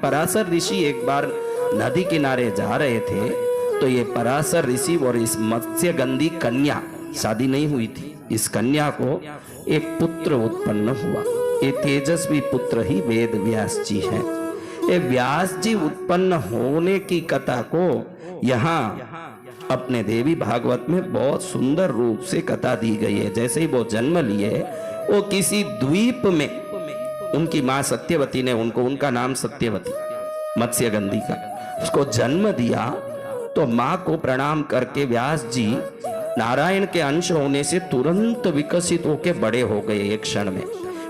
पराशर ऋषि एक बार नदी किनारे जा रहे थे, तो ये पराशर ऋषि और इस मत्स्यगंधी कन्या, शादी नहीं हुई थी, इस कन्या को एक पुत्र उत्पन्न हुआ। ये तेजस्वी पुत्र ही वेद व्यास जी हैं। ये व्यास जी उत्पन्न होने की कथा को यहाँ अपने देवी भागवत में बहुत सुंदर रूप से कथा दी गई है। जैसे ही वो जन्म लिए, वो किसी द्वीप में, उनकी माँ सत्यवती ने उनका नाम सत्यवती मत्स्यगंधी का, उसको जन्म दिया। तो माँ को प्रणाम करके व्यास जी नारायण के अंश होने से तुरंत विकसित होके बड़े हो गए एक क्षण में,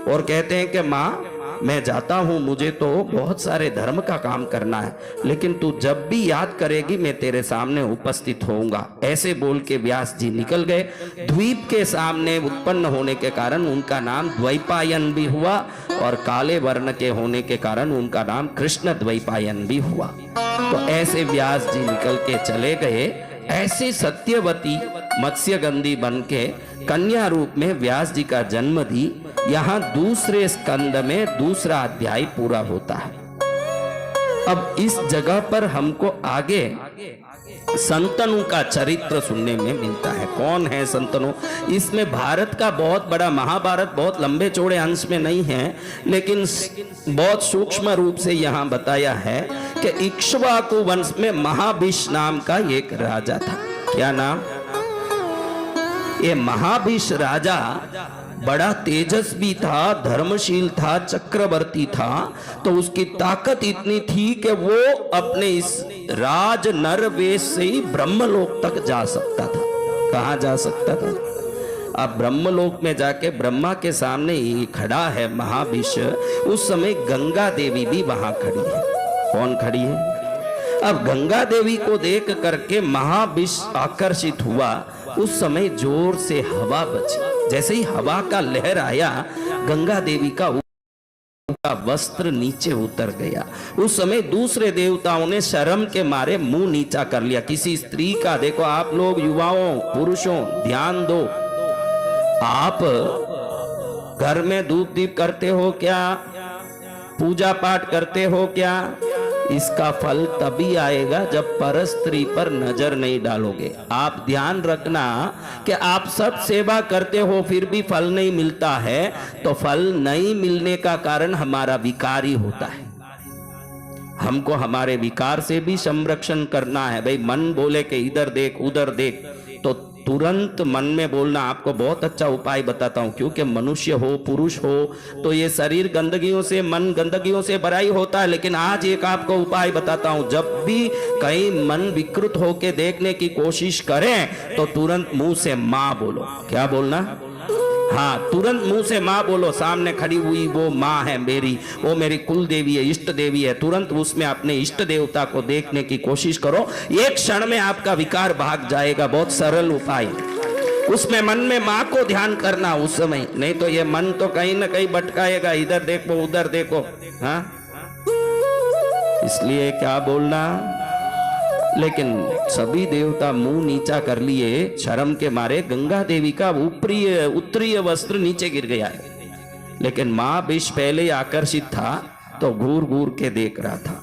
और कहते हैं कि माँ मैं जाता हूं, मुझे तो बहुत सारे धर्म का काम करना है, लेकिन तू जब भी याद करेगी मैं तेरे सामने उपस्थित होऊंगा। ऐसे बोल के व्यास जी निकल गए। द्वीप के सामने उत्पन्न होने के कारण उनका नाम द्वैपायन भी हुआ, और काले वर्ण के होने के कारण उनका नाम कृष्ण द्वैपायन भी हुआ। तो ऐसे व्यास जी निकल के चले गए। ऐसे सत्यवती मत्स्यगंधी बन के कन्या रूप में व्यास जी का जन्म दी। यहाँ दूसरे स्कंद में दूसरा अध्याय पूरा होता है। अब इस जगह पर हमको आगे संतनु का चरित्र सुनने में मिलता है। कौन है संतनु? इसमें भारत का बहुत बड़ा, महाभारत बहुत लंबे चौड़े अंश में नहीं है, लेकिन बहुत सूक्ष्म रूप से यहाँ बताया है कि इक्ष्वाकु वंश में महाभीष नाम का एक राजा था। क्या नाम? ये महाभीष राजा बड़ा तेजस्वी था, धर्मशील था, चक्रवर्ती था। तो उसकी ताकत इतनी थी कि वो अपने इस राज नर वेश से ही ब्रह्मलोक तक जा सकता था। कहाँ जा सकता था? अब ब्रह्मलोक में जाके ब्रह्मा के सामने ही खड़ा है महाभीष। उस समय गंगा देवी भी वहां खड़ी है। कौन खड़ी है? अब गंगा देवी को देख करके महाभीष आकर्षित हुआ। उस समय जोर से हवा बची। जैसे ही हवा का लहर आया, गंगा देवी का वस्त्र नीचे उतर गया। उस समय दूसरे देवताओं ने शर्म के मारे मुंह नीचा कर लिया। किसी स्त्री का, देखो आप लोग युवाओं, पुरुषों, ध्यान दो, आप घर में धूप दीप करते हो क्या? पूजा पाठ करते हो क्या? इसका फल तभी आएगा जब परस्त्री पर नजर नहीं डालोगे। आप ध्यान रखना कि आप सब सेवा करते हो फिर भी फल नहीं मिलता है, तो फल नहीं मिलने का कारण हमारा विकार ही होता है। हमको हमारे विकार से भी संरक्षण करना है। भाई मन बोले कि इधर देख उधर देख, तो तुरंत मन में बोलना। आपको बहुत अच्छा उपाय बताता हूं, क्योंकि मनुष्य हो, पुरुष हो, तो ये शरीर गंदगियों से, मन गंदगियों से भरा ही होता है। लेकिन आज एक आपको उपाय बताता हूं, जब भी कहीं मन विकृत होके देखने की कोशिश करें तो तुरंत मुंह से माँ बोलो। क्या बोलना? हाँ, तुरंत मुंह से माँ बोलो। सामने खड़ी हुई वो माँ है मेरी, वो मेरी कुल देवी है, इष्ट देवी है। तुरंत उसमें अपने इष्ट देवता को देखने की कोशिश करो। एक क्षण में आपका विकार भाग जाएगा। बहुत सरल उपाय। उसमें मन में माँ को ध्यान करना उस समय, नहीं तो ये मन तो कहीं ना कहीं भटकाएगा, इधर देखो उधर देखो। हाँ, इसलिए क्या बोलना। लेकिन सभी देवता मुंह नीचा कर लिए शर्म के मारे। गंगा देवी का उत्तरीय वस्त्र नीचे गिर गया है, लेकिन महाभीष पहले आकर्षित था तो घूर घूर के देख रहा था।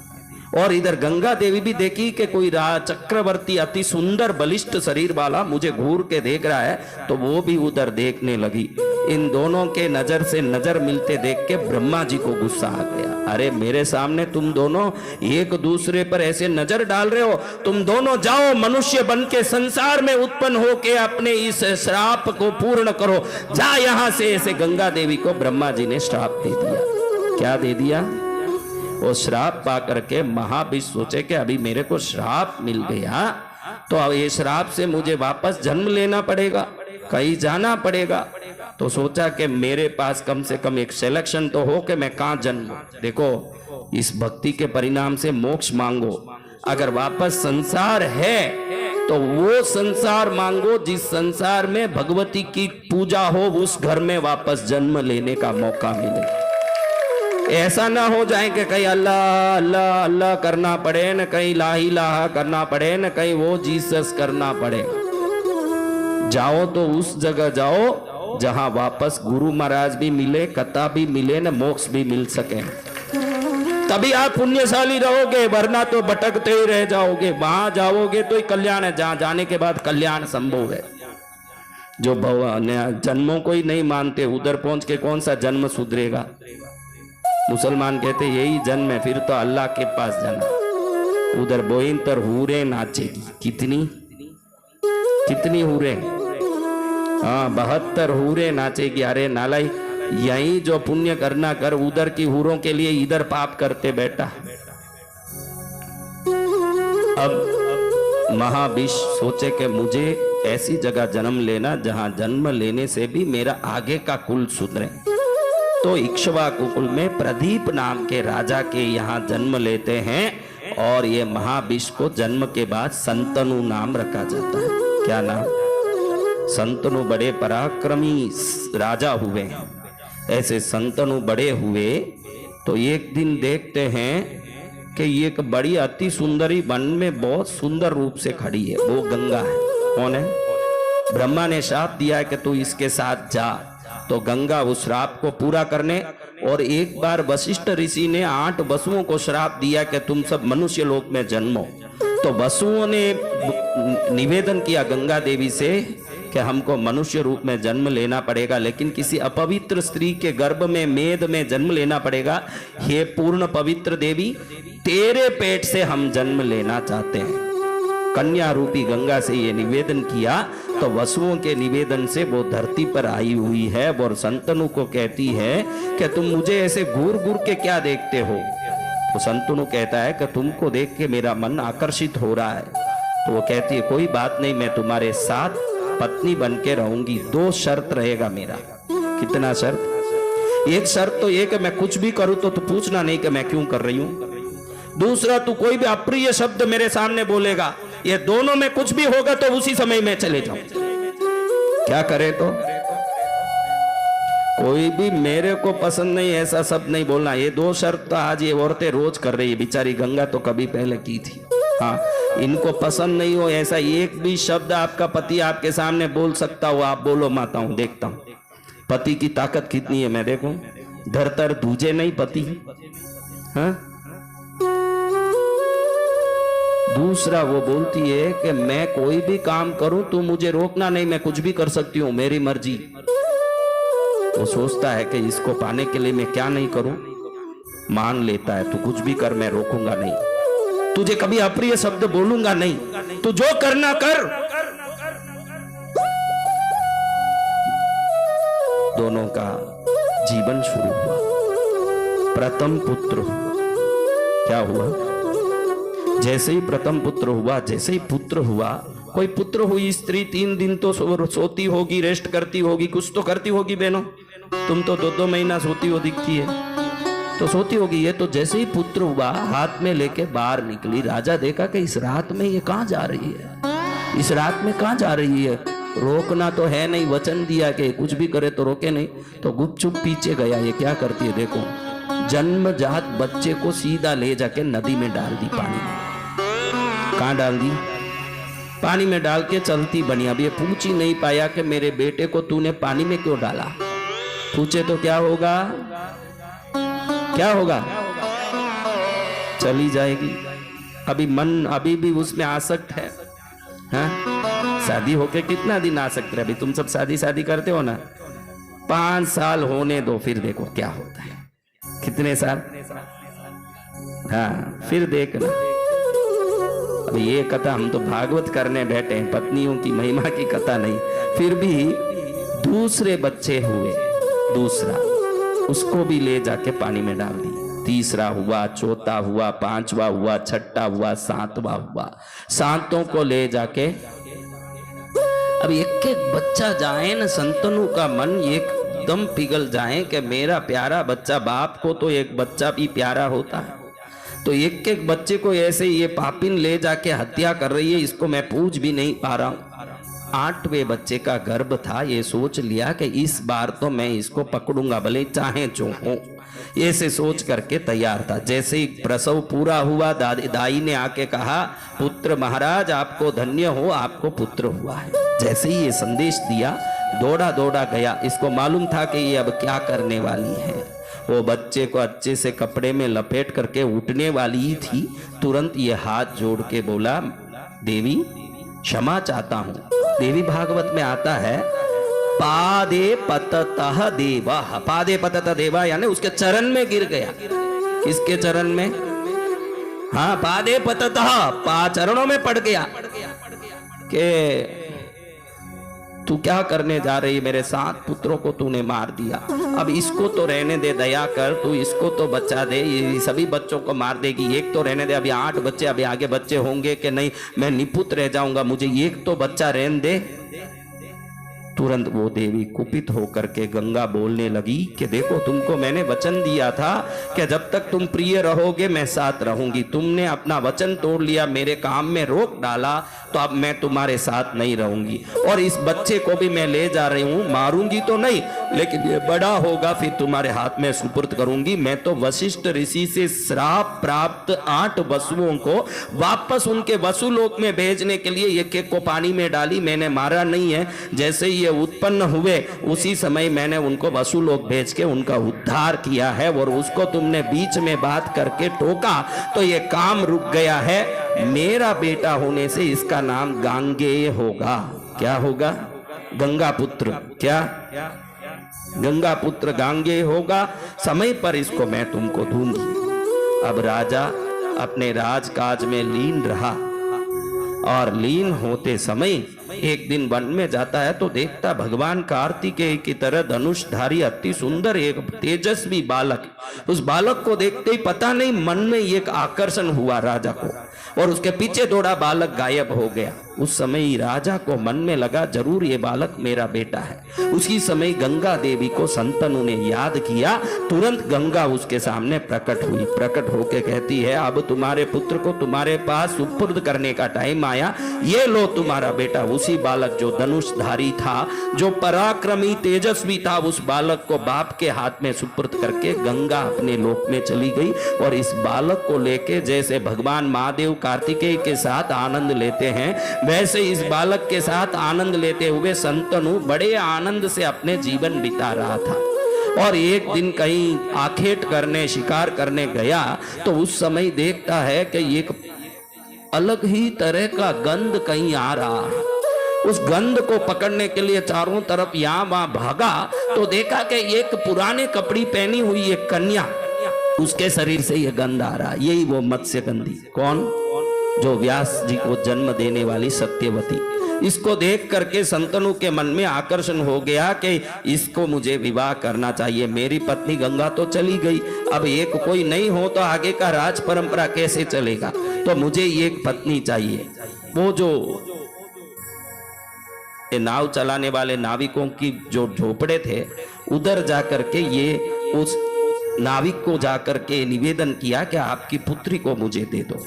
और इधर गंगा देवी भी देखी कि कोई चक्रवर्ती अति सुंदर बलिष्ठ शरीर वाला मुझे घूर के देख रहा है, तो वो भी उधर देखने लगी। इन दोनों के नजर से नजर मिलते देख के ब्रह्मा जी को गुस्सा आ गया। अरे मेरे सामने तुम दोनों एक दूसरे पर ऐसे नजर डाल रहे हो, तुम दोनों जाओ मनुष्य बन के संसार में उत्पन्न होके अपने इस श्राप को पूर्ण करो, जा यहां से। ऐसे गंगा देवी को ब्रह्मा जी ने श्राप दे दिया। क्या दे दिया? वो श्राप पा करके महाभीष सोचे कि अभी मेरे को श्राप मिल गया, तो ये श्राप से मुझे वापस जन्म लेना पड़ेगा, कहीं जाना पड़ेगा। तो सोचा कि मेरे पास कम से कम एक सिलेक्शन तो हो कि मैं कहाँ जन्म। देखो, इस भक्ति के परिणाम से मोक्ष मांगो। अगर वापस संसार है तो वो संसार मांगो जिस संसार में भगवती की पूजा हो, उस घर में वापस जन्म लेने का मौका मिले। ऐसा ना हो जाए कि कहीं अल्लाह अल्लाह अल्लाह करना पड़े, न कहीं ला इलाहा करना पड़े, न कहीं वो जीसस करना पड़े। जाओ तो उस जगह जाओ जहां वापस गुरु महाराज भी मिले, कथा भी मिले, न मोक्ष भी मिल सके। तभी आप पुण्यशाली रहोगे, वरना तो भटकते ही रह जाओगे। वहां जाओगे तो ही कल्याण है, जहां जाने के बाद कल्याण संभव है। जो जन्मों को ही नहीं मानते, उधर पहुंच के कौन सा जन्म सुधरेगा। मुसलमान कहते यही जन्म है, फिर तो अल्लाह के पास जाना। उधर बोइंतर हूरे नाचेगी, कितनी हूरे, हाँ 72 हूरे नाचेगी। अरे नालाई, यही जो पुण्य करना कर, उधर की हूरों के लिए इधर पाप करते बेटा। अब महाविष सोचे कि मुझे ऐसी जगह जन्म लेना जहां जन्म लेने से भी मेरा आगे का कुल सुधरे। तो इक्ष्वाकु कुल में प्रदीप नाम के राजा के यहाँ जन्म लेते हैं, और ये महाविष को जन्म के बाद संतनु नाम रखा जाता है। क्या नाम? संतनु बड़े पराक्रमी राजा हुए। ऐसे संतनु बड़े हुए तो एक दिन देखते हैं कि एक बड़ी अति सुंदरी वन में बहुत सुंदर रूप से खड़ी है। वो गंगा है। कौन है? ब्रह्मा ने शाप दिया है कि तू इसके साथ जा। तो गंगा उस श्राप को पूरा करने, और एक बार वशिष्ठ ऋषि ने 8 वसुओं को श्राप दिया कि तुम सब मनुष्य लोक में जन्मो। तो वसुओं ने निवेदन किया गंगा देवी से कि हमको मनुष्य रूप में जन्म लेना पड़ेगा, लेकिन किसी अपवित्र स्त्री के गर्भ में मेद में जन्म लेना पड़ेगा। हे पूर्ण पवित्र देवी, तेरे पेट से हम जन्म लेना चाहते हैं। कन्या रूपी गंगा से ये निवेदन किया, तो वसुओं के निवेदन से वो धरती पर आई हुई है और संतनु को कहती है कि तुम मुझे ऐसे घूर घूर के क्या देखते हो। तो संतनु कहता है कि तुमको देख के मेरा मन आकर्षित हो रहा है। तो वो कहती है कोई बात नहीं, मैं तुम्हारे साथ पत्नी बन के रहूंगी। 2 शर्त रहेगा मेरा। कितना शर्त? एक शर्त तो ये कि मैं कुछ भी करूं तो तू पूछना नहीं कि मैं क्यों कर रही हूं। दूसरा, तू कोई भी अप्रिय शब्द मेरे सामने बोलेगा, ये दोनों में कुछ भी होगा तो उसी समय मैं चले जाऊं। क्या करे? तो कोई भी मेरे को पसंद नहीं ऐसा शब्द नहीं बोलना। ये 2 शर्त तो आज ये औरतें रोज कर रही है। बेचारी गंगा तो कभी पहले की थी। हाँ, इनको पसंद नहीं हो ऐसा एक भी शब्द आपका पति आपके सामने बोल सकता हो, आप बोलो माताओं, देखता हूं पति की ताकत कितनी है। मैं देखूं, धरतर दूजे नहीं पति। हाँ? दूसरा, वो बोलती है कि मैं कोई भी काम करूं तो मुझे रोकना नहीं, मैं कुछ भी कर सकती हूं, मेरी मर्जी। वो सोचता है कि इसको पाने के लिए मैं क्या नहीं करूं। मान लेता है, तू कुछ भी कर, मैं रोकूंगा नहीं, तुझे कभी अप्रिय शब्द बोलूंगा नहीं, तू जो करना कर। दोनों का जीवन शुरू हुआ। प्रथम पुत्र क्या हुआ? जैसे ही प्रथम पुत्र हुआ, जैसे ही पुत्र हुआ, कोई पुत्र हुई स्त्री 3 दिन तो सोती होगी, रेस्ट करती होगी, कुछ तो करती होगी। बहनों, तुम तो 2-2 महीना सोती हो दिखती है, तो सोती होगी। ये तो जैसे ही पुत्र हुआ, हाथ में लेके बाहर निकली। राजा देखा कि इस रात में ये कहाँ जा रही है, इस रात में कहाँ जा रही है। रोकना तो है नहीं, वचन दिया कि कुछ भी करे तो रोके नहीं। तो गुपचुप पीछे गया। ये क्या करती है देखो, जन्मजात बच्चे को सीधा ले जाके नदी में डाल दी, पानी में। कहाँ डाल दी? पानी में डाल के चलती बनी। अब ये पूछ ही नहीं पाया कि मेरे बेटे को तूने पानी में क्यों डाला। पूछे तो क्या होगा? क्या होगा? चली जाएगी। अभी मन अभी भी उसमें आसक्त है। हाँ? शादी होके कितना दिन आसक्त रहे? अभी तुम सब शादी करते हो ना, 5 साल होने दो, फिर देखो क्या होता है। कितने साल? हाँ, फिर देखना। अब ये कथा हम तो भागवत करने बैठे हैं, पत्नियों की महिमा की कथा नहीं। फिर भी दूसरे बच्चे हुए, दूसरा, उसको भी ले जाके पानी में डाल दी। तीसरा हुआ, चौथा हुआ, 5वां हुआ, 6ठा हुआ, 7वां हुआ। 7 को ले जाके, अब एक एक बच्चा जाए ना, संतनु का मन एकदम पिघल जाए कि मेरा प्यारा बच्चा। बाप को तो एक बच्चा भी प्यारा होता है, तो एक एक बच्चे को ऐसे ये पापिन ले जाके हत्या कर रही है, इसको मैं पूछ भी नहीं पा रहा हूं। 8वें बच्चे का गर्भ था। ये सोच लिया कि इस बार तो मैं इसको पकड़ूंगा, भले चाहे जो हो। ऐसे सोच करके तैयार था। जैसे ही प्रसव पूरा हुआ, दाई ने आके कहा, पुत्र महाराज आपको धन्य हो, आपको पुत्र हुआ है। जैसे ही ये संदेश दिया, दौड़ा दौड़ा गया। इसको मालूम था कि ये अब क्या करने वाली है। वो बच्चे को अच्छे से कपड़े में लपेट करके उठने वाली ही थी, तुरंत ये हाथ जोड़ के बोला, देवी क्षमा चाहता हूं। देवी भागवत में आता है पादे पततः देवा, पादे पततः देवा यानी उसके चरण में गिर गया। किसके चरण में? हाँ, पादे पततः, चरणों में पड़ गया कि तू क्या करने जा रही, मेरे 7 पुत्रों को तूने मार दिया, अब इसको तो रहने दे, दया कर, तू इसको तो बचा दे, ये सभी बच्चों को मार देगी, एक तो रहने दे, अभी 8 बच्चे, अभी आगे बच्चे होंगे कि नहीं, मैं निपुत रह जाऊंगा, मुझे एक तो बच्चा रहने दे। तुरंत वो देवी कुपित होकर के गंगा बोलने लगी कि देखो तुमको मैंने वचन दिया था कि जब तक तुम प्रिय रहोगे मैं साथ रहूंगी, तुमने अपना वचन तोड़ लिया, मेरे काम में रोक डाला, तो अब मैं तुम्हारे साथ नहीं रहूंगी, और इस बच्चे को भी मैं ले जा रही हूं, मारूंगी तो नहीं, लेकिन ये बड़ा होगा फिर तुम्हारे हाथ में सुपुर्द करूंगी। मैं तो वशिष्ठ ऋषि से श्राप प्राप्त 8 वसुओं को वापस उनके वसुलोक में भेजने के लिए एक-एक को पानी में डाली, मैंने मारा नहीं है। जैसे ये उत्पन्न हुए उसी समय मैंने उनको वसुलोक भेज के उनका उद्धार किया है, और उसको तुमने बीच में बात करके टोका तो ये काम रुक गया है। मेरा बेटा होने से इसका नाम गांगेय होगा। क्या होगा? गंगा पुत्र। क्या? गंगा पुत्र गांगेय होगा, समय पर इसको मैं तुमको दूंगी। अब राजा अपने राजकाज में लीन रहा, और लीन होते समय एक दिन वन में जाता है तो देखता भगवान कार्तिकेय की तरह धनुषधारी अति सुंदर एक तेजस्वी बालक। उस बालक को देखते ही पता नहीं मन में एक आकर्षण हुआ राजा को, और उसके पीछे दौड़ा बालक गायब हो गया। उस समय ही राजा को मन में लगा जरूर ये बालक मेरा बेटा है। उसी समय गंगा देवी को संतनु ने याद किया, तुरंत गंगा उसके सामने प्रकट हुई। प्रकट होके कहती है अब तुम्हारे पुत्र को तुम्हारे पास सुपुर्द करने का टाइम आया, ये लो तुम्हारा बेटा। उसी बालक जो धनुषधारी था, जो पराक्रमी तेजस्वी था, उस बालक को बाप के हाथ में सुपुर्द करके गंगा अपने लोक में चली गई। और इस बालक को लेके जैसे भगवान महादेव कार्तिकेय के साथ आनंद लेते हैं, वैसे इस बालक के साथ आनंद लेते हुए संतनु बड़े आनंद से अपने जीवन बिता रहा था। और एक दिन कहीं आखेट करने, शिकार करने गया तो उस समय देखता है कि एक अलग ही तरह का गंध कहीं आ रहा है। उस गंध को पकड़ने के लिए चारों तरफ यहाँ वहां भागा तो देखा कि एक पुराने कपड़े पहनी हुई एक कन्या, उसके शरीर से ये गंध आ रहा। यही वो मत्स्य गंधी। कौन? जो व्यास जी को जन्म देने वाली सत्यवती। इसको देख करके संतनु के मन में आकर्षण हो गया कि इसको मुझे विवाह करना चाहिए। मेरी पत्नी गंगा तो चली गई, अब एक कोई नहीं हो तो आगे का राज परंपरा कैसे चलेगा, तो मुझे एक पत्नी चाहिए। वो जो नाव चलाने वाले नाविकों की जो झोपड़े थे, उधर जाकर के ये उस नाविक को जाकर के निवेदन किया कि आपकी पुत्री को मुझे दे दो।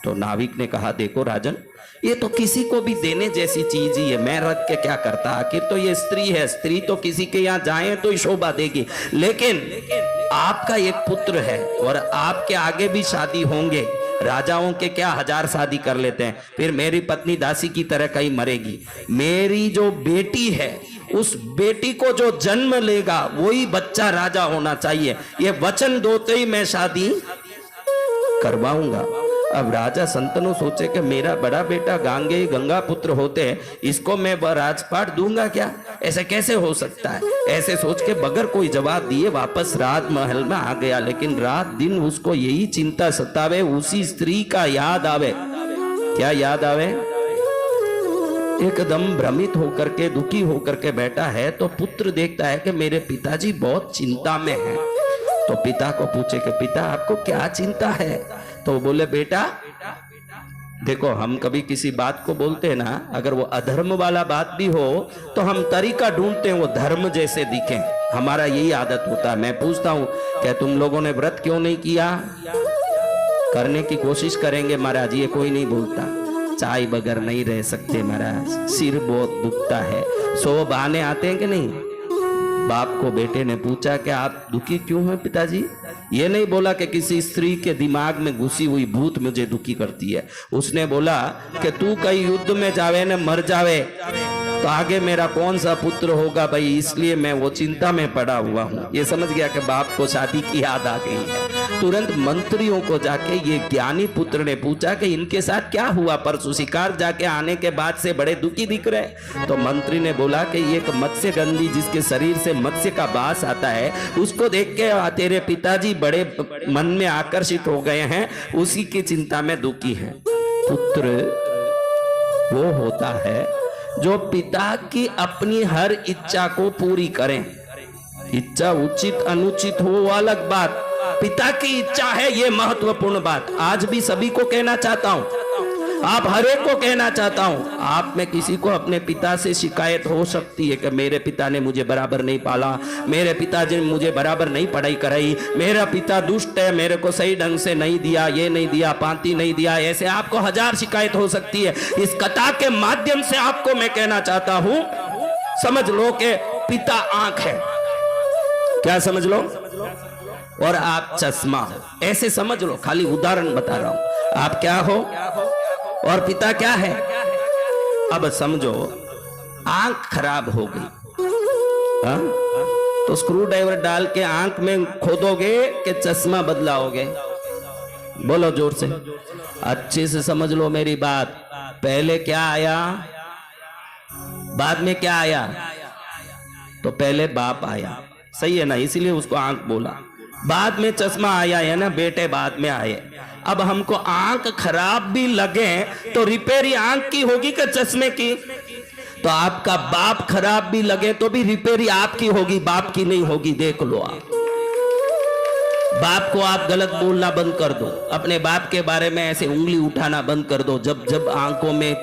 तो नाविक ने कहा देखो राजन, ये तो किसी को भी देने जैसी चीज ही है, मैं रख के क्या करता, आखिर तो ये स्त्री है, स्त्री तो किसी के यहाँ जाए तो ही शोभा देगी, लेकिन आपका एक पुत्र है और आपके आगे भी शादी होंगे। राजाओं के क्या 1000 शादी कर लेते हैं, फिर मेरी पत्नी दासी की तरह कहीं मरेगी। मेरी जो बेटी है, उस बेटी को जो जन्म लेगा वही बच्चा राजा होना चाहिए। ये वचन दोते ही मैं शादी करवाऊंगा। अब राजा संतनु सोचे कि मेरा बड़ा बेटा गांगेय गंगा पुत्र होते हैं, इसको मैं राजपाट दूंगा क्या, ऐसे कैसे हो सकता है। ऐसे सोच के बगैर कोई जवाब दिए वापस राजमहल में आ गया। लेकिन रात दिन उसको यही चिंता सतावे, उसी स्त्री का याद आवे। क्या याद आवे? एकदम भ्रमित होकर के, दुखी होकर के बैठा है तो पुत्र देखता है कि मेरे पिताजी बहुत चिंता में हैं। तो पिता को पूछे कि पिता आपको क्या चिंता है। तो बोले बेटा देखो, हम कभी किसी बात को बोलते हैं ना, अगर वो अधर्म वाला बात भी हो तो हम तरीका ढूंढते हैं वो धर्म जैसे दिखे। हमारा यही आदत होता है। मैं पूछता हूँ क्या तुम लोगों ने व्रत क्यों नहीं किया? करने की कोशिश करेंगे महाराज, ये कोई नहीं बोलता। चाय बगैर नहीं रह सकते महाराज, सिर बहुत दुखता है। 100 बहाने आते हैं कि नहीं। बाप को बेटे ने पूछा कि आप दुखी क्यों हैं पिताजी? ये नहीं बोला कि किसी स्त्री के दिमाग में घुसी हुई भूत मुझे दुखी करती है। उसने बोला कि तू कहीं युद्ध में जावे न मर जावे तो आगे मेरा कौन सा पुत्र होगा भाई, इसलिए मैं वो चिंता में पड़ा हुआ हूँ। ये समझ गया कि बाप को शादी की याद आ गई है। तुरंत मंत्रियों को जाके ये ज्ञानी पुत्र ने पूछा कि इनके साथ क्या हुआ, परसों शिकार जाके आने के बाद से बड़े दुखी दिख रहे। तो मंत्री ने बोला कि ये एक मत्स्य गंधी जिसके शरीर से मत्स्य का बास आता है, उसको देख के तेरे पिताजी बड़े मन में आकर्षित हो गए हैं, उसी की चिंता में दुखी है। पुत्र वो होता है जो पिता की अपनी हर इच्छा को पूरी करें। इच्छा उचित अनुचित हो वो अलग बात, पिता की इच्छा है ये महत्वपूर्ण बात। आज भी सभी को कहना चाहता हूं, आप हर एक को कहना चाहता हूं, आप में किसी को अपने पिता से शिकायत हो सकती है कि मेरे पिता ने मुझे बराबर नहीं पाला, मेरे पिताजी ने मुझे बराबर नहीं पढ़ाई कराई, मेरा पिता दुष्ट है, मेरे को सही ढंग से नहीं दिया, ये नहीं दिया, पांति नहीं दिया। ऐसे आपको हजार शिकायत हो सकती है। इस कथा के माध्यम से आपको मैं कहना चाहता हूं, समझ लो कि पिता आंख है, क्या समझ लो, और आप चश्मा हो, ऐसे समझ लो। खाली उदाहरण बता रहा हूं, आप क्या हो और पिता क्या है। अब समझो आंख खराब हो गई, हा? तो स्क्रू ड्राइवर डाल के आंख में खोदोगे कि चश्मा बदलाओगे? बोलो जोर से, अच्छे से समझ लो मेरी बात। पहले क्या आया, बाद में क्या आया? तो पहले बाप आया, सही है ना, इसीलिए उसको आंख बोला। बाद में चश्मा आया है ना, बेटे बाद में आए। अब हमको आंख खराब भी लगे तो रिपेयरी आंख की होगी कि चश्मे की? तो आपका बाप खराब भी लगे तो भी रिपेयरी आपकी होगी, बाप की नहीं होगी। देख लो, आप बाप को आप गलत बोलना बंद कर दो, अपने बाप के बारे में ऐसे उंगली उठाना बंद कर दो। जब जब आंखों में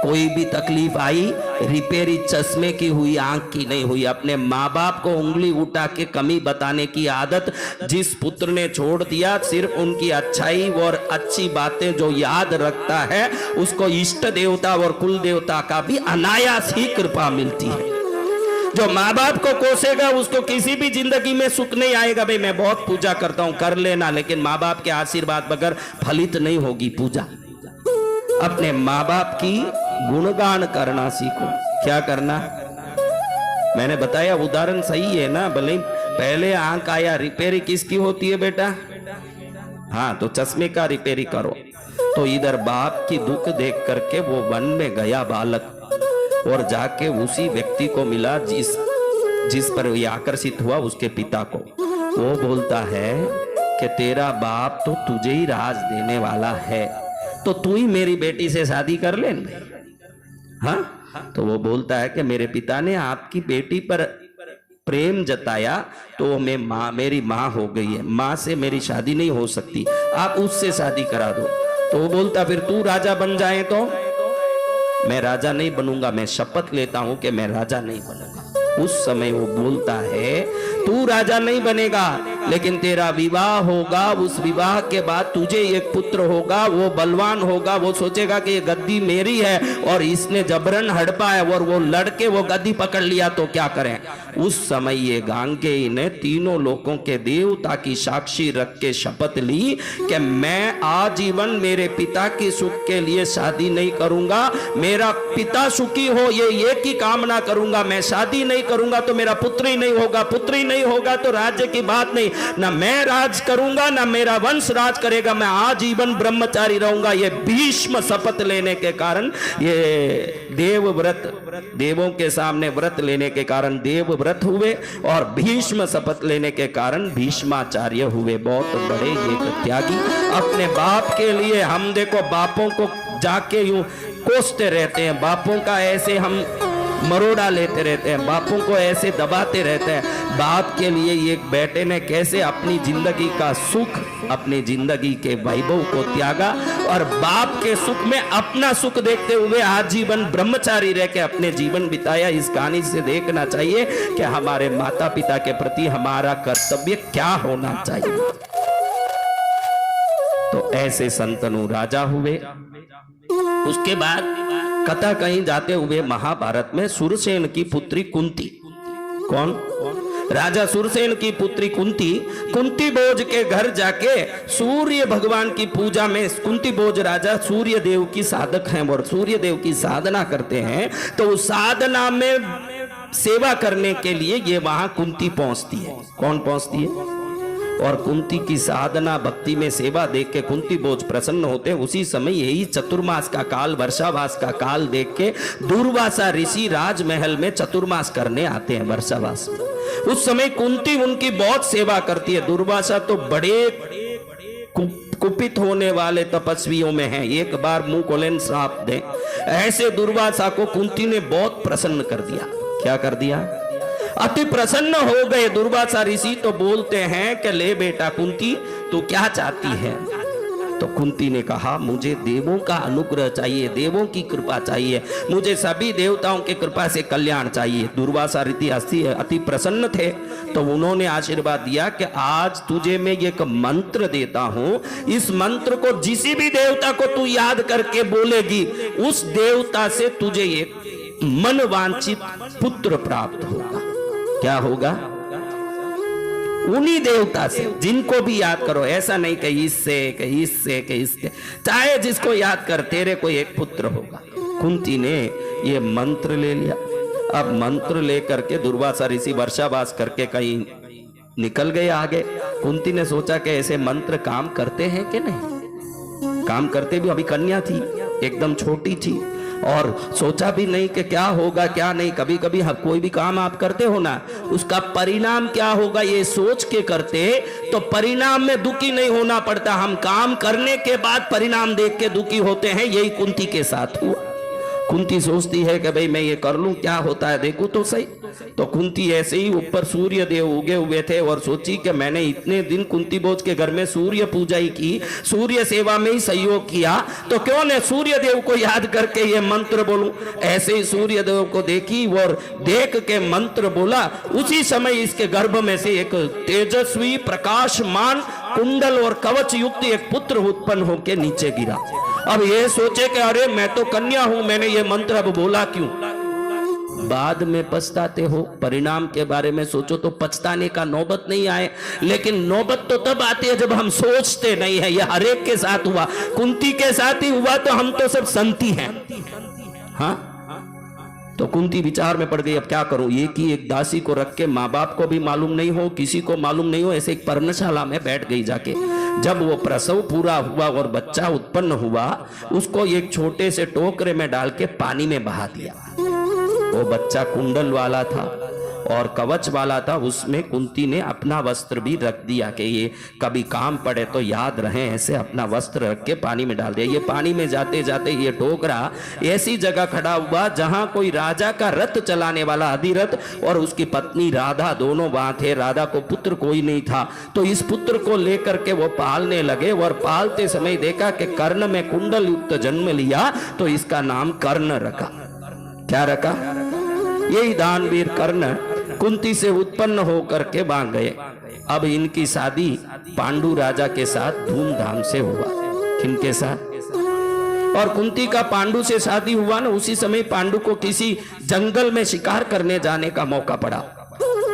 कोई भी तकलीफ आई, रिपेयरी चश्मे की हुई, आंख की नहीं हुई। अपने माँ बाप को उंगली उठा के कमी बताने की आदत जिस पुत्र ने छोड़ दिया, सिर्फ उनकी अच्छाई और अच्छी बातें जो याद रखता है, उसको इष्ट देवता और कुल देवता का भी अनायास ही कृपा मिलती है। जो माँ बाप को कोसेगा उसको किसी भी जिंदगी में सुख नहीं आएगा। भाई मैं बहुत पूजा करता हूं, कर लेना, लेकिन माँ बाप के आशीर्वाद बगैर फलित नहीं होगी पूजा। अपने माँ बाप की गुणगान करना सीखो। क्या करना? मैंने बताया, उदाहरण सही है ना। भले पहले आंख आया, रिपेयरी किसकी होती है बेटा? हाँ, तो चश्मे का रिपेयरी करो। तो इधर बाप की दुख देख करके वो वन में गया बालक, और जाके उसी व्यक्ति को मिला जिस पर ये आकर्षित हुआ, उसके पिता को। वो बोलता है कि तेरा बाप तो तुझे ही राज देने वाला है, तो तू ही मेरी बेटी से शादी कर ले। हाँ, तो वो बोलता है कि मेरे पिता ने आपकी बेटी पर प्रेम जताया तो मेरी माँ हो गई है, माँ से मेरी शादी नहीं हो सकती, आप उससे शादी करा दो। तो वो बोलता फिर तू राजा बन जाए तो? मैं राजा नहीं बनूंगा, मैं शपथ लेता हूं कि मैं राजा नहीं बनूंगा। उस समय वो बोलता है तू राजा नहीं बनेगा, लेकिन तेरा विवाह होगा, उस विवाह के बाद तुझे एक पुत्र होगा, वो बलवान होगा, वो सोचेगा कि ये गद्दी मेरी है और इसने जबरन हड़पा है, और वो लड़के वो गद्दी पकड़ लिया तो क्या करें? उस समय ये गांगेय ने तीनों लोगों के देवता की साक्षी रख के शपथ ली कि मैं आजीवन मेरे पिता की सुख के लिए शादी नहीं करूंगा, मेरा पिता सुखी हो ये एक ही कामना करूंगा, मैं शादी नहीं करूंगा तो मेरा पुत्र ही नहीं होगा, पुत्र ही नहीं होगा तो राज्य की बात नहीं, ना मैं राज करूंगा ना मेरा वंश राज करेगा, मैं आजीवन ब्रह्मचारी रहूंगा। ये भीष्म शपथ लेने के कारण, ये देव व्रत, देवों के सामने व्रत लेने के कारण देव व्रत हुए, और भीष्म शपथ लेने के कारण भीष्माचार्य हुए। बहुत बड़े एक त्यागी अपने बाप के लिए। हम देखो बापों को जाके यूं कोसते रहते हैं, बापों का ऐसे हम मरोड़ा लेते रहते हैं, बापों को ऐसे दबाते रहते हैं। बाप के लिए एक बेटे ने कैसे अपनी जिंदगी का सुख, अपनी जिंदगी के वैभव को त्यागा, और बाप के सुख में अपना सुख देखते हुए आजीवन ब्रह्मचारी रह के अपने जीवन बिताया। इस कहानी से देखना चाहिए कि हमारे माता पिता के प्रति हमारा कर्तव्य क्या होना चाहिए। तो ऐसे संतनु राजा हुए। उसके बाद कथा कहीं जाते हुए महाभारत में सुरसेन की पुत्री कुंती, कौन? राजा सुरसेन की पुत्री कुंती, कुंती भोज के घर जाके सूर्य भगवान की पूजा में, कुंती भोज राजा सूर्य देव की साधक हैं और सूर्य देव की साधना करते हैं, तो उस साधना में सेवा करने के लिए ये वहां कुंती पहुंचती है। कौन पहुंचती है? और कुंती की साधना भक्ति में सेवा देख के कुंती भोज प्रसन्न होते हैं। उसी समय यही चतुर्मास का काल, वर्षावास का काल देख के दुर्वासा ऋषि राजमहल में चतुर्मास करने आते हैं वर्षावास में। उस समय कुंती उनकी बहुत सेवा करती है। दुर्वासा तो बड़े कुपित होने वाले तपस्वियों में हैं, एक बार मुंह खोलें श्राप दें। ऐसे दुर्वासा को कुंती ने बहुत प्रसन्न कर दिया। क्या कर दिया? अति प्रसन्न हो गए दुर्वासा ऋषि। तो बोलते हैं कि ले बेटा कुंती, तू क्या चाहती है? तो कुंती ने कहा, मुझे देवों का अनुग्रह चाहिए, देवों की कृपा चाहिए, मुझे सभी देवताओं की कृपा से कल्याण चाहिए। दुर्वासा ऋषि अति प्रसन्न थे, तो उन्होंने आशीर्वाद दिया कि आज तुझे मैं एक मंत्र देता हूं, इस मंत्र को जिस भी देवता को तू याद करके बोलेगी, उस देवता से तुझे एक मन वांछित पुत्र प्राप्त होगा। क्या होगा? उन्हीं देवता से, जिनको भी याद करो, ऐसा नहीं कि इससे, चाहे जिसको याद कर, तेरे को एक पुत्र होगा। कुंती ने ये मंत्र ले लिया। अब मंत्र लेकर के दुर्वासा ऋषि वर्षावास करके कहीं निकल गए आगे। कुंती ने सोचा कि ऐसे मंत्र काम करते हैं कि नहीं। काम करते भी, अभी कन्या थी, एकदम छोटी थी, और सोचा भी नहीं कि क्या होगा क्या नहीं। कभी कभी कोई भी काम आप करते हो ना, उसका परिणाम क्या होगा ये सोच के करते, तो परिणाम में दुखी नहीं होना पड़ता। हम काम करने के बाद परिणाम देख के दुखी होते हैं। यही कुंती के साथ हुआ। कुंती सोचती है कि भाई मैं ये कर लूं, क्या होता है देखूं तो सही। तो कुंती ऐसे ही ऊपर सूर्य देव उगे हुए थे और सोची कि मैंने इतने दिन कुंती भोज के घर में सूर्य पूजा ही की, सूर्य सेवा में ही सहयोग किया, तो क्यों न सूर्य देव को याद करके ये मंत्र बोलूं। ऐसे ही सूर्य देव को देखी और देख के मंत्र बोला। उसी समय इसके गर्भ में से एक तेजस्वी प्रकाशमान कुंडल और कवच युक्त एक पुत्र उत्पन्न होकर नीचे गिरा। अब ये सोचे कि अरे मैं तो कन्या हूं, मैंने ये मंत्र अब बोला क्यों। बाद में पछताते हो। परिणाम के बारे में सोचो तो पछताने का नौबत नहीं आए, लेकिन नौबत तो तब आती है जब हम सोचते नहीं है। यह हरेक के साथ हुआ, कुंती के साथ ही हुआ, तो हम तो सब संती हैं। हाँ, तो कुंती विचार में पड़ गई, अब क्या करूं। एक दासी को रख के, माँ बाप को भी मालूम नहीं हो, किसी को मालूम नहीं हो, ऐसे एक पर्णशाला में बैठ गई जाके। जब वो प्रसव पूरा हुआ और बच्चा उत्पन्न हुआ, उसको एक छोटे से टोकरे में डाल के पानी में बहा दिया। वो बच्चा कुंडल वाला था और कवच वाला था। उसमें कुंती ने अपना वस्त्र भी रख दिया कि ये कभी काम पड़े तो याद रहे, ऐसे अपना वस्त्र रख के पानी में डाल दिया। ये पानी में जाते जाते ये टोकरा ऐसी जगह खड़ा हुआ जहां कोई राजा का रथ चलाने वाला अधिरथ और उसकी पत्नी राधा दोनों वहां थे। राधा को पुत्र कोई नहीं था, तो इस पुत्र को लेकर के वो पालने लगे और पालते समय देखा कि कर्ण में कुंडल युक्त जन्म लिया, तो इसका नाम कर्ण रखा। क्या रखा? यही दानवीर कर्ण कुंती से उत्पन्न होकर के वहां गए। अब इनकी शादी पांडु राजा के साथ धूमधाम से हुआ। किनके साथ? और कुंती का पांडु से शादी हुआ ना, उसी समय पांडु को किसी जंगल में शिकार करने जाने का मौका पड़ा।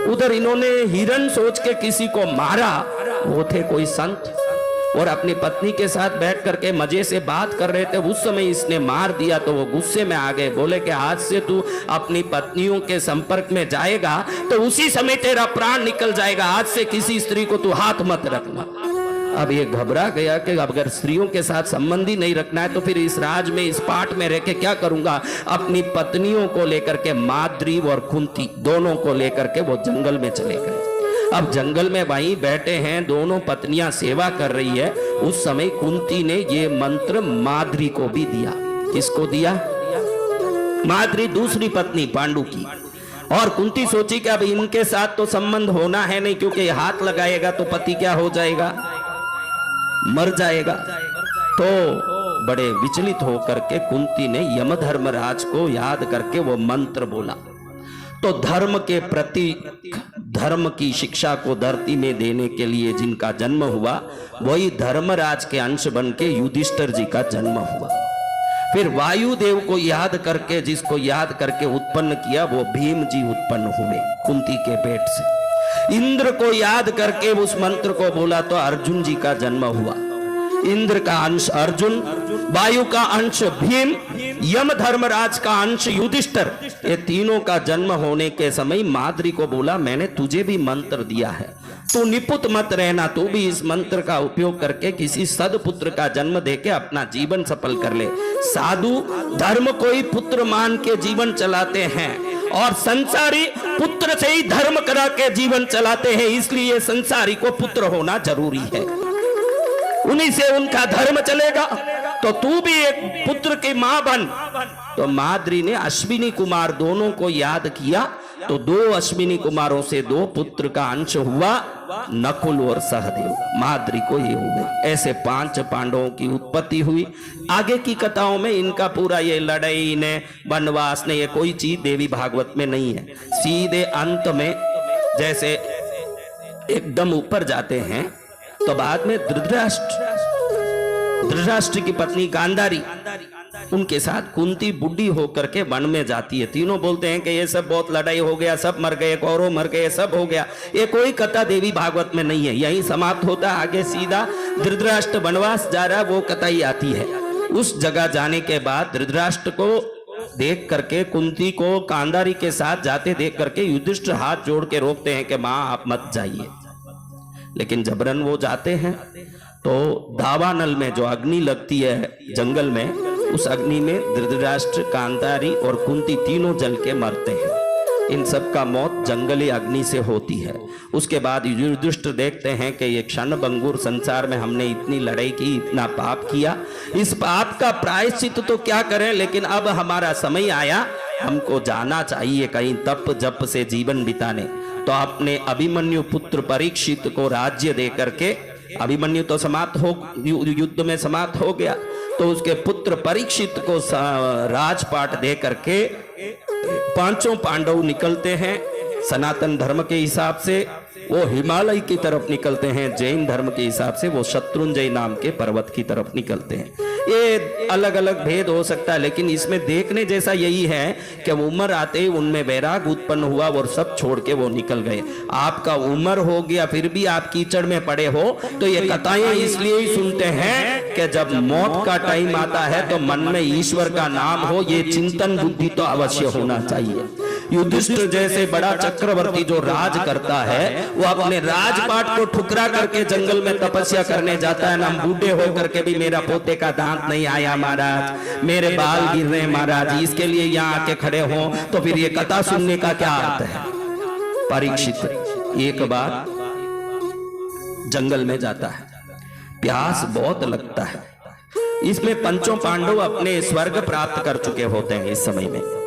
उधर इन्होंने हिरण सोच के किसी को मारा। वो थे कोई संत और अपनी पत्नी के साथ बैठ करके मजे से बात कर रहे थे, उस समय इसने मार दिया। तो वो गुस्से में आ गए, बोले कि आज से तू अपनी पत्नियों के संपर्क में जाएगा तो उसी समय तेरा प्राण निकल जाएगा। आज से किसी स्त्री को तू हाथ मत रखना। अब ये घबरा गया कि अगर स्त्रियों के साथ संबंध ही नहीं रखना है तो फिर इस राज में, इस पाट में रह के क्या करूंगा। अपनी पत्नियों को लेकर के, माद्री और कुंती दोनों को लेकर के वो जंगल में चले गए। अब जंगल में वहीं बैठे हैं, दोनों पत्नियां सेवा कर रही है। उस समय कुंती ने ये मंत्र माद्री को भी दिया। किसको दिया? माद्री दूसरी पत्नी पांडु की। और कुंती सोची कि अब इनके साथ तो संबंध होना है नहीं, क्योंकि हाथ लगाएगा तो पति क्या हो जाएगा, मर जाएगा। तो बड़े विचलित होकर के कुंती ने यमधर्मराज को याद करके वो मंत्र बोला। तो धर्म के प्रति, धर्म की शिक्षा को धरती में देने के लिए जिनका जन्म हुआ, वही धर्मराज के अंश बन के युधिष्ठिर जी का जन्म हुआ। फिर वायुदेव को याद करके, जिसको याद करके उत्पन्न किया, वो भीम जी उत्पन्न हुए कुंती के पेट से। इंद्र को याद करके उस मंत्र को बोला तो अर्जुन जी का जन्म हुआ। इंद्र का अंश अर्जुन, वायु का अंश भीम, यम धर्मराज का अंश युधिष्ठिर, ये तीनों का जन्म होने के समय माद्री को बोला मैंने तुझे भी मंत्र दिया है, तू निपुत मत रहना, तू भी इस मंत्र का उपयोग करके किसी सदपुत्र का जन्म देके अपना जीवन सफल कर ले। साधु धर्म को ही पुत्र मान के जीवन चलाते हैं और संसारी पुत्र से ही धर्म करा के जीवन चलाते हैं, इसलिए संसारी को पुत्र होना जरूरी है, उन्हीं से उनका धर्म चलेगा। तो तू भी एक पुत्र की मां बन। तो माद्री ने अश्विनी कुमार दोनों को याद किया, तो 2 अश्विनी कुमारों से 2 पुत्र का अंश हुआ, नकुल और सहदेव, माद्री को ये हुए। ऐसे 5 पांडवों की उत्पत्ति हुई। आगे की कथाओं में इनका पूरा ये लड़ाई ने वनवास ने ये कोई चीज देवी भागवत में नहीं है। सीधे अंत में जैसे एकदम ऊपर जाते हैं तो बाद में धृतराष्ट्र की पत्नी गांधारी, उनके साथ कुंती बुढ़ी होकर के वन में जाती है। तीनों बोलते हैं कि ये सब बहुत लड़ाई हो गया, सब मर गए, कौरव मर गए, सब हो गया। ये कोई कथा देवी भागवत में नहीं है, यहीं समाप्त होता। आगे सीधा धृतराष्ट्र वनवास जा रहा, वो कथा ही आती है। उस जगह जाने के बाद धृतराष्ट्र को देख करके, कुंती को गांधारी के साथ जाते देख करके युधिष्ठिर हाथ जोड़ के रोकते हैं कि मां आप मत जाइए, लेकिन जबरन वो जाते हैं। तो दावानल में जो अग्नि लगती है जंगल में, उस अग्नि में धृतराष्ट्र, गांधारी और कुंती तीनों जल के मरते हैं। इन सब का मौत जंगली अग्नि से होती है। उसके बाद युधिष्ठिर देखते हैं कि ये क्षणभंगुर संसार में हमने इतनी लड़ाई की, इतना पाप किया, इस पाप का प्रायश्चित तो क्या करें, लेकिन अब हमारा समय आया, हमको जाना चाहिए कहीं तप जप से जीवन बिताने। तो अपने अभिमन्यु पुत्र परीक्षित को राज्य दे करके, अभिमन्यु तो समाप्त हो, युद्ध में समाप्त हो गया, तो उसके पुत्र परीक्षित को राजपाट दे करके 5 पांडव निकलते हैं। सनातन धर्म के हिसाब से वो हिमालय की तरफ निकलते हैं, जैन धर्म के हिसाब से वो शत्रुंजय नाम के पर्वत की तरफ निकलते हैं। ये अलग अलग भेद हो सकता है, लेकिन इसमें देखने जैसा यही है कि उम्र आते ही उनमें वैराग उत्पन्न हुआ और सब छोड़ के वो निकल गए। आपका उम्र हो गया फिर भी आप कीचड़ में पड़े हो, तो ये कथाएं इसलिए ही सुनते हैं कि जब मौत का टाइम आता है तो मन में ईश्वर का नाम हो, ये चिंतन बुद्धि तो अवश्य होना चाहिए। युधिष्ठिर जैसे बड़ा चक्रवर्ती जो राज करता है, वो अपने राजपाट को ठुकरा करके जंगल में तपस्या करने जाता है। ना बूढ़े होकर के भी मेरा पोते का दांत नहीं आया महाराज, मेरे बाल गिर रहे महाराज, इसके लिए यहाँ आके खड़े हो, तो फिर ये कथा सुनने का क्या अर्थ है। परीक्षित एक बार जंगल में जाता है, प्यास बहुत लगता है। इसमें 5 पांडव अपने स्वर्ग प्राप्त कर चुके होते हैं इस समय में।